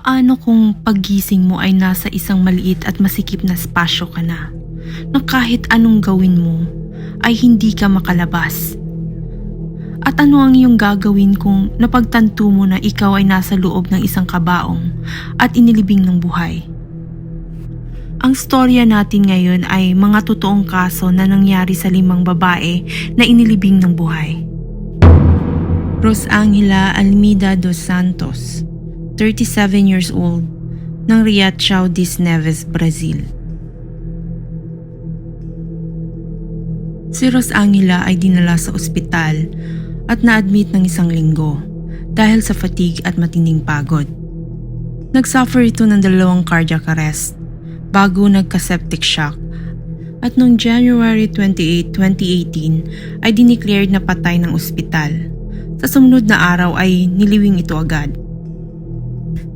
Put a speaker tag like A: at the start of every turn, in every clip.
A: Paano kung paggising mo ay nasa isang maliit at masikip na espasyo ka na kahit anong gawin mo ay hindi ka makalabas? At ano ang iyong gagawin kung napagtanto mo na ikaw ay nasa loob ng isang kabaong at inilibing ng buhay? Ang storya natin ngayon ay mga totoong kaso na nangyari sa 5 babae na inilibing ng buhay. Rosangela Almeida dos Santos, 37 years old, ng Riachao das Neves, Brazil. Si Rosangela ay dinala sa ospital at na-admit ng 1 linggo dahil sa fatigue at matinding pagod. Nagsuffer ito ng 2 cardiac arrest bago nagka-septic shock at noong January 28, 2018 ay dineclared na patay ng ospital. Sa sumunod na araw ay niliwing ito agad.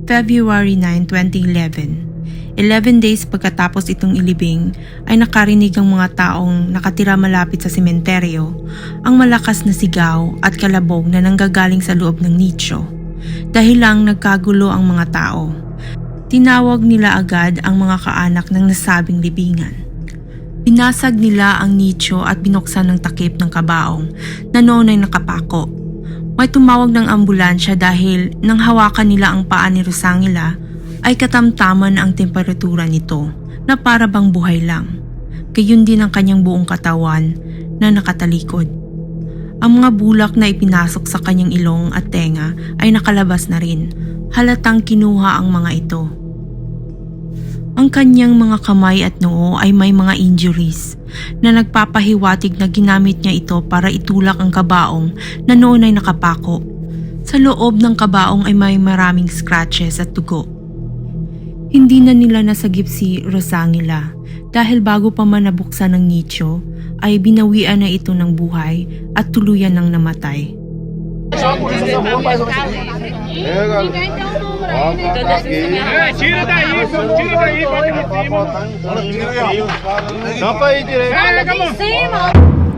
A: February 9, 2011, 11 days pagkatapos itong ilibing ay nakarinig ang mga taong nakatira malapit sa sementeryo ang malakas na sigaw at kalabog na nanggagaling sa loob ng nicho. Dahil lang nagkagulo ang mga tao, tinawag nila agad ang mga kaanak ng nasabing libingan. Binasag nila ang nicho at binuksan ng takip ng kabaong na noon ay nakapako. May tumawag ng ambulansya dahil nang hawakan nila ang paa ni Rosangela ay katamtaman ang temperatura nito na para bang buhay lang. Gayon din ang kanyang buong katawan na nakatalikod. Ang mga bulak na ipinasok sa kanyang ilong at tenga ay nakalabas na rin. Halatang kinuha ang mga ito. Ang kanyang mga kamay at noo ay may mga injuries na nagpapahiwatig na ginamit niya ito para itulak ang kabaong na noon ay nakapako. Sa loob ng kabaong ay may maraming scratches at dugo. Hindi na nila nasagip si Rosangela dahil bago pa man nabuksan ng nicho ay binawian na ito ng buhay at tuluyan ng namatay.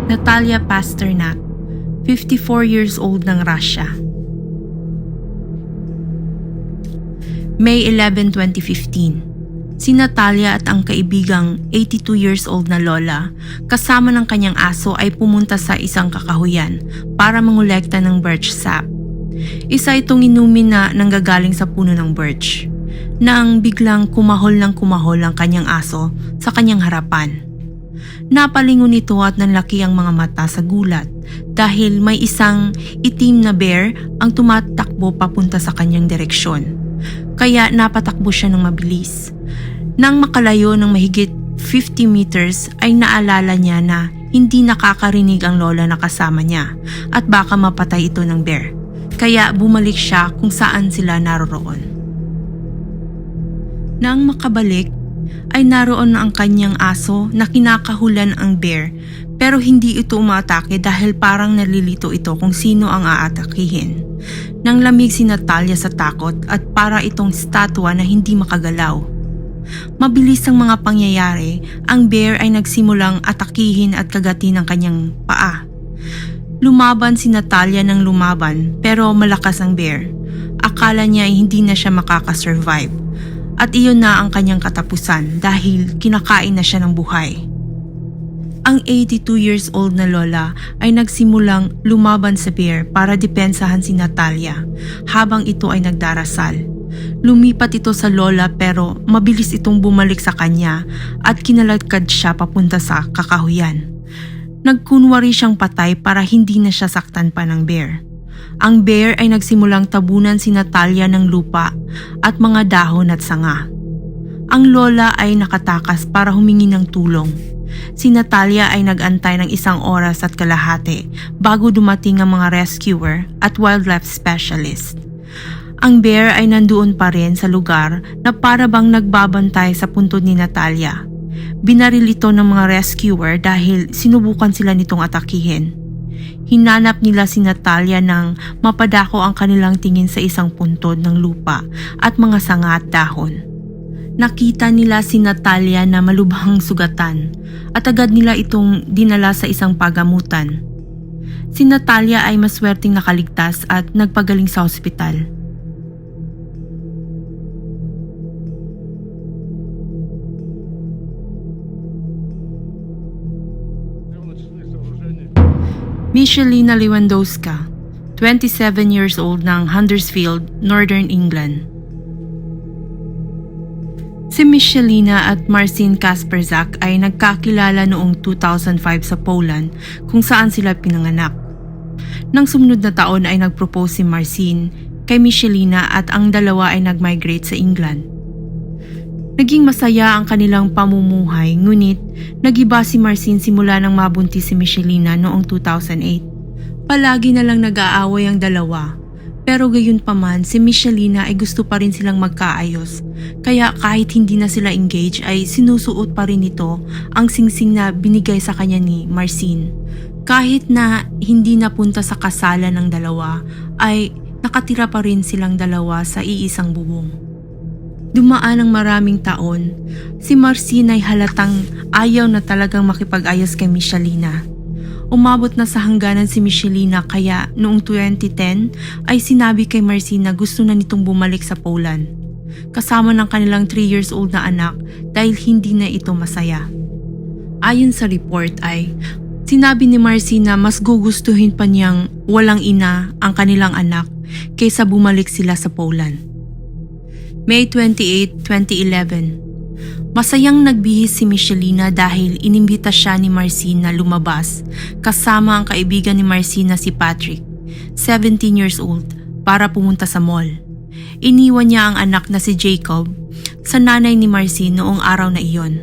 A: Natalia Pasternak, 54 years old, ng Russia. May 11, 2015. Si Natalia at ang kaibigang 82 years old na lola kasama ng kanyang aso ay pumunta sa isang kakahuyan para mangolekta ng birch sap. Isa itong inumin na nanggagaling sa puno ng birch. Nang biglang kumahol ang kanyang aso sa kanyang harapan. Napalingon ito at nanlaki ang mga mata sa gulat dahil may isang itim na bear ang tumatakbo papunta sa kanyang direksyon. Kaya napatakbo siya ng mabilis. Nang makalayo ng mahigit 50 meters ay naalala niya na hindi nakakarinig ang lola na kasama niya at baka mapatay ito ng bear. Kaya bumalik siya kung saan sila naroroon. Nang makabalik ay naroon na ang kanyang aso na kinakahulan ang bear pero hindi ito umaatake dahil parang nalilito ito kung sino ang aatakihin. Nang lamig si Natalia sa takot at para itong statwa na hindi makagalaw. Mabilis ang mga pangyayari, ang bear ay nagsimulang atakihin at kagatin ang kanyang paa. Lumaban si Natalia ng lumaban pero malakas ang bear. Akala niya ay hindi na siya makakasurvive at iyon na ang kanyang katapusan dahil kinakain na siya ng buhay. Ang 82 years old na lola ay nagsimulang lumaban sa bear para depensahan si Natalia habang ito ay nagdarasal. Lumipat ito sa lola pero mabilis itong bumalik sa kanya at kinalagkad siya papunta sa kakahuyan. Nagkunwari siyang patay para hindi na siya saktan pa ng bear. Ang bear ay nagsimulang tabunan si Natalia ng lupa at mga dahon at sanga. Ang lola ay nakatakas para humingi ng tulong. Si Natalia ay nag-antay ng 1 oras at kalahati bago dumating ang mga rescuer at wildlife specialist. Ang bear ay nandoon pa rin sa lugar na para bang nagbabantay sa puntod ni Natalia. Binaril ito ng mga rescuer dahil sinubukan sila nitong atakihin. Hinanap nila si Natalia nang mapadako ang kanilang tingin sa isang puntod ng lupa at mga sanga at dahon. Nakita nila si Natalia na malubhang sugatan at agad nila itong dinala sa isang pagamutan. Si Natalia ay maswerteng nakaligtas at nagpagaling sa ospital. Michelina Lewandowska, 27 years old ng Huddersfield, Northern England. Si Michelina at Marcin Kasperzak ay nagkakilala noong 2005 sa Poland kung saan sila pinanganak. Nang sumunod na taon ay nagpropose si Marcin kay Michelina at ang dalawa ay nag-migrate sa England. Naging masaya ang kanilang pamumuhay ngunit nagiba si Marcin simula nang mabuntis si Michelina noong 2008. Palagi na lang nag-aaway ang dalawa pero gayunpaman si Michelina ay gusto pa rin silang magkaayos kaya kahit hindi na sila engage ay sinusuot pa rin nito ang singsing na binigay sa kanya ni Marcin. Kahit na hindi napunta sa kasalan ng dalawa ay nakatira pa rin silang dalawa sa iisang bubong. Dumaan ang maraming taon, si Marcin ay halatang ayaw na talagang makipag-ayos kay Michelina. Umabot na sa hangganan si Michelina kaya noong 2010 ay sinabi kay Marcin na gusto na nitong bumalik sa Poland. Kasama ng kanilang 3 years old na anak dahil hindi na ito masaya. Ayon sa report ay sinabi ni Marcin na mas gugustuhin pa niyang walang ina ang kanilang anak kaysa bumalik sila sa Poland. May 28, 2011. Masayang nagbihis si Michelina dahil inimbita siya ni Marcin na lumabas kasama ang kaibigan ni Marcin na si Patrick, 17 years old, para pumunta sa mall. Iniwan niya ang anak na si Jacob sa nanay ni Marcin noong araw na iyon.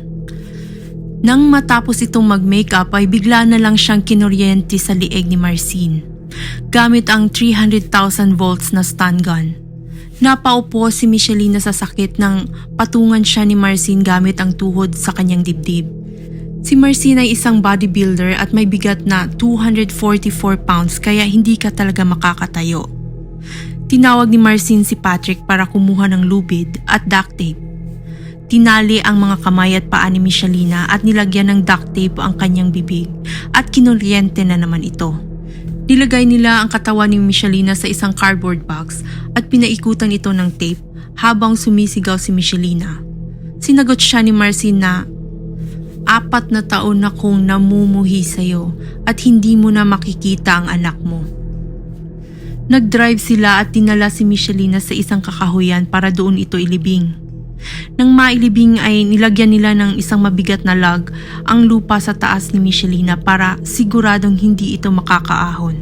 A: Nang matapos itong mag-makeup ay bigla na lang siyang kinuryente sa lieg ni Marcin gamit ang 300,000 volts na stun gun. Napaupo si Michelina sa sakit nang patungan siya ni Marcin gamit ang tuhod sa kanyang dibdib. Si Marcin ay isang bodybuilder at may bigat na 244 pounds kaya hindi ka talaga makakatayo. Tinawag ni Marcin si Patrick para kumuha ng lubid at duct tape. Tinali ang mga kamay at paa ni Michelina at nilagyan ng duct tape ang kanyang bibig at kinuryente na naman ito. Nilagay nila ang katawan ni Michelina sa isang cardboard box at pinaikutan ito ng tape habang sumisigaw si Michelina. Sinagot siya ni Marcin na 4 na taon na kong namumuhi sa'yo at hindi mo na makikita ang anak mo. Nag-drive sila at dinala si Michelina sa isang kakahuyan para doon ito ilibing. Nang mailibing ay nilagyan nila ng isang mabigat na log ang lupa sa taas ni Michelina para siguradong hindi ito makakaahon.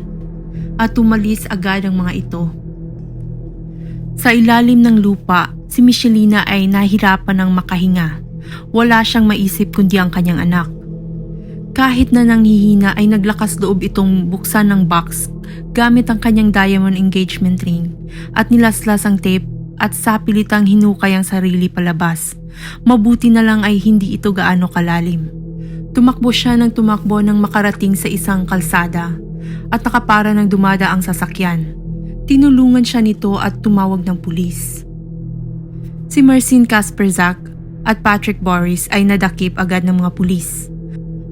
A: At umalis agad ang mga ito. Sa ilalim ng lupa, si Michelina ay nahirapan ng makahinga. Wala siyang maisip kundi ang kanyang anak. Kahit na nanghihina ay naglakas loob itong buksan ng box gamit ang kanyang diamond engagement ring at nilaslas ang tape at sapilitang hinukay ang sarili palabas. Mabuti na lang ay hindi ito gaano kalalim. Tumakbo siya ng tumakbo nang makarating sa isang kalsada at nakapara ng dumadaang sasakyan. Tinulungan siya nito at tumawag ng pulis. Si Marcin Kasperzak at Patrick Boris ay nadakip agad ng mga pulis.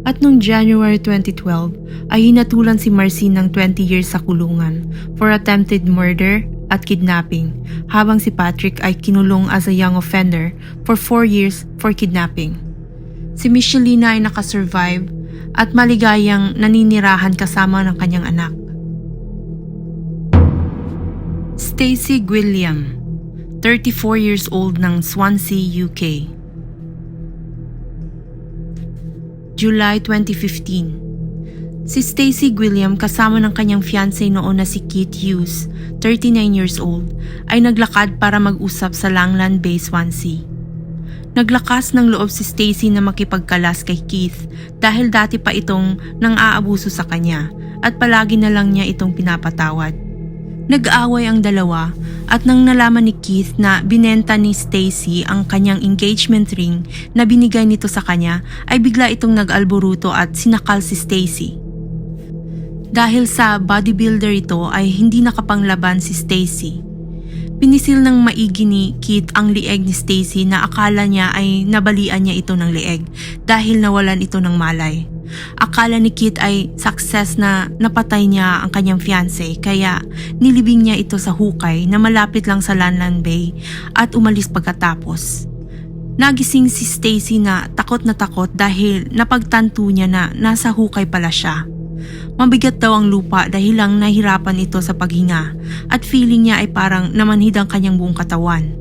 A: At noong January 2012 ay hinatulan si Marcin ng 20 years sa kulungan for attempted murder at kidnapping, habang si Patrick ay kinulong as a young offender for 4 years for kidnapping. Si Michelina ay nakasurvive at maligayang naninirahan kasama ng kanyang anak. Stacey Gwilliam, 34 years old ng Swansea, UK. July 2015. Si Stacey Gwilliam kasama ng kanyang fiancé noon na si Keith Hughes, 39 years old, ay naglakad para mag-usap sa Langland Bay, Swansea. Naglakas ng loob si Stacey na makipagkalas kay Keith dahil dati pa itong nang-aabuso sa kanya at palagi na lang niya itong pinapatawad. Nag-aaway ang dalawa at nang nalaman ni Keith na binenta ni Stacey ang kanyang engagement ring na binigay nito sa kanya ay bigla itong nag-alboruto at sinakal si Stacey. Dahil sa bodybuilder ito ay hindi nakapanglaban si Stacey. Pinisil ng maigi ni Keith ang lieg ni Stacey na akala niya ay nabalian niya ito ng lieg dahil nawalan ito ng malay. Akala ni Keith ay success na napatay niya ang kanyang fiancé kaya nilibing niya ito sa hukay na malapit lang sa Langland Bay at umalis pagkatapos. Nagising si Stacey na takot dahil napagtanto niya na nasa hukay pala siya. Mabigat daw ang lupa dahil lang nahirapan ito sa paghinga at feeling niya ay parang namanhid ang kanyang buong katawan.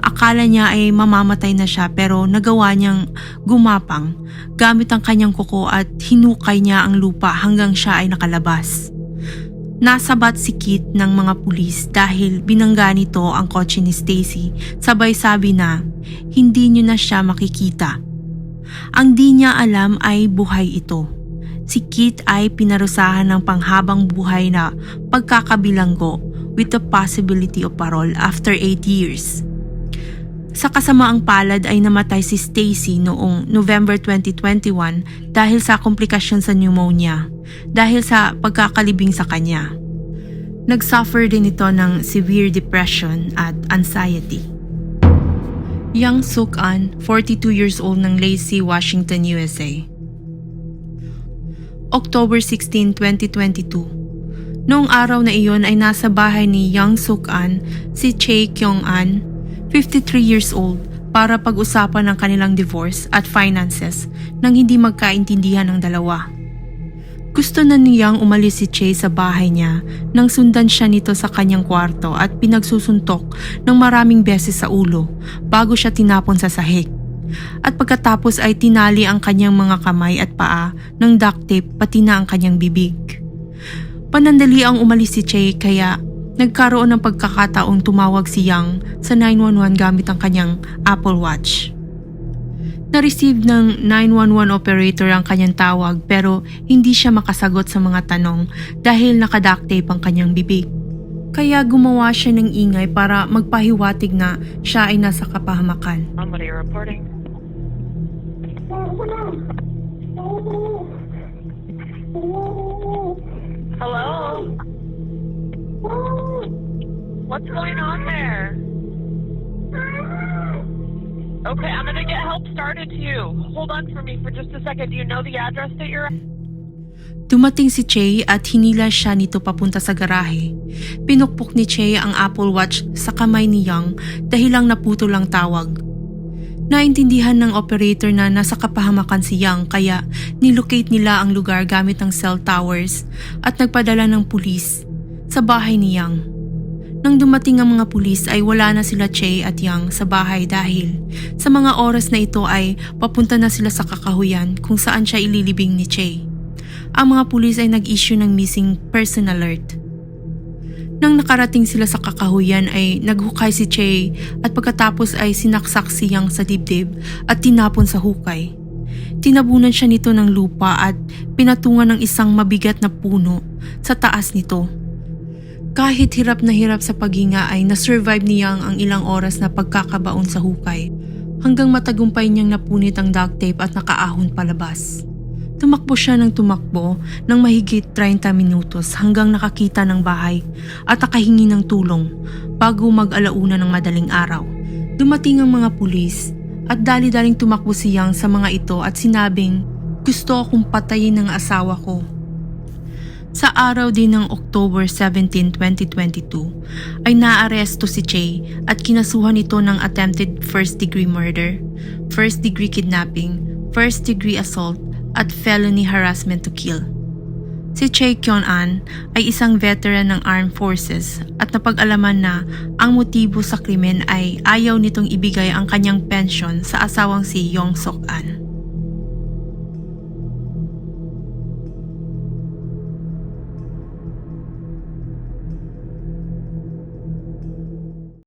A: Akala niya ay mamamatay na siya pero nagawa niyang gumapang gamit ang kanyang kuko at hinukay niya ang lupa hanggang siya ay nakalabas. Nasabat si Kit ng mga pulis dahil binangga nito ang kotse ni Stacy, sabay sabi na hindi niyo na siya makikita. Ang di niya alam ay buhay ito. Si Kit ay pinarusahan ng panghabang buhay na pagkakabilanggo with the possibility of parole after 8 years. Sa kasamaang palad ay namatay si Stacy noong November 2021 dahil sa komplikasyon sa pneumonia dahil sa pagkakalibing sa kanya. Nagsuffer din ito ng severe depression at anxiety. Young Suk-an, 42 years old ng Lacey, Washington, USA. October 16, 2022. Noong araw na iyon ay nasa bahay ni Young Suk-an si Chae Kyung-an, 53 years old, para pag-usapan ng kanilang divorce at finances nang hindi magkaintindihan ng dalawa. Gusto na niyang umalis si Chae sa bahay niya nang sundan siya nito sa kanyang kwarto at pinagsusuntok ng maraming beses sa ulo bago siya tinapon sa sahig. At pagkatapos ay tinali ang kanyang mga kamay at paa ng duct tape pati na ang kanyang bibig. Panandali ang umalis si Chae kaya nagkaroon ng pagkakataong tumawag si Young sa 911 gamit ang kanyang Apple Watch. Na-receive ng 911 operator ang kanyang tawag pero hindi siya makasagot sa mga tanong dahil naka-duct tape ang kanyang bibig. Kaya gumawa siya ng ingay para magpahiwatig na siya ay nasa kapahamakan.
B: Somebody reporting. Hello? What's going on there? Okay, I'm gonna get help started to you. Hold on for me for just a second. Do you know the address that you're at?
A: Dumating si Chae at hinila siya nito papunta sa garahe. Pinukpok ni Chae ang Apple Watch sa kamay ni Young dahil lang naputol ang tawag. Naintindihan ng operator na nasa kapahamakan si Young kaya nilocate nila ang lugar gamit ang cell towers at nagpadala ng pulis sa bahay ni Young. Nang dumating ang mga pulis ay wala na sila Chae at Young sa bahay dahil sa mga oras na ito ay papunta na sila sa kakahuyan kung saan siya ililibing ni Chae. Ang mga pulis ay nag-issue ng missing person alert. Nang nakarating sila sa kakahuyan ay naghukay si Chae at pagkatapos ay sinaksak si Young sa dibdib at tinapon sa hukay. Tinabunan siya nito ng lupa at pinatungan ng isang mabigat na puno sa taas nito. Kahit hirap na hirap sa paghinga ay nasurvive ni Young ang ilang oras na pagkakabaon sa hukay hanggang matagumpay niyang napunit ang duct tape at nakaahon palabas. Tumakbo siya ng tumakbo ng mahigit 30 minutos hanggang nakakita ng bahay at nakahingi ng tulong bago mag-alauna ng madaling araw. Dumating ang mga pulis at dali-daling tumakbo si Young sa mga ito at sinabing, "Gusto akong patayin ng asawa ko." Sa araw din ng October 17, 2022 ay naaresto si Chae at kinasuhan ito ng attempted first-degree murder, first-degree kidnapping, first-degree assault at felony harassment to kill. Si Chae Kyung-an ay isang veteran ng Armed Forces at napag-alaman na ang motibo sa krimen ay ayaw nitong ibigay ang kanyang pensyon sa asawang si Young Suk-an.